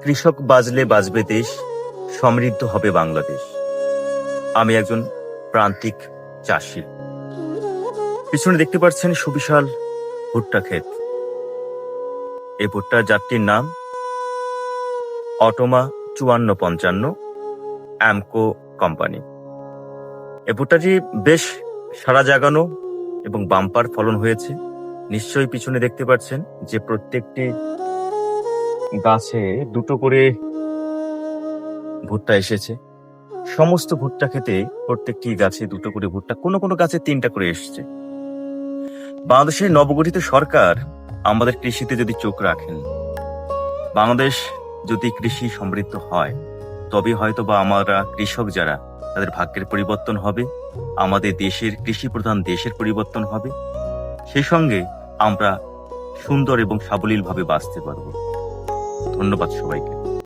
কৃষক বাঁচলে বাঁচবে দেশ, সমৃদ্ধ হবে বাংলাদেশ। আমি একজন প্রান্তিক চাষি। পিছনে দেখতে পাচ্ছেন সুবিশাল ভুট্টা ক্ষেত। এই ভুট্টা জাতটির নাম অটোমা 5455 অ্যামকো কোম্পানি। এই ভুট্টাটি বেশ সারা জাগানো এবং বাম্পার ফলন হয়েছে। নিশ্চয়ই পিছনে দেখতে পাচ্ছেন যে প্রত্যেকটি গাছে দুটো করে ভুট্টা এসেছে। সমস্ত ভুট্টা খেতে প্রত্যেকটি গাছে দুটো করে ভুট্টা, কোনো কোনো গাছে 3টা করে এসছে। বাংলাদেশের নবগঠিত সরকার আমাদের কৃষিতে যদি চোখ রাখেন, বাংলাদেশ যদি কৃষি সমৃদ্ধ হয়, তবে হয়তো বা আমরা কৃষক যারা তাদের ভাগ্যের পরিবর্তন হবে, আমাদের দেশের কৃষি প্রধান দেশের পরিবর্তন হবে, সেই সঙ্গে আমরা সুন্দর এবং সাবলীলভাবে বাঁচতে পারব। ধন্যবাদ সবাইকে।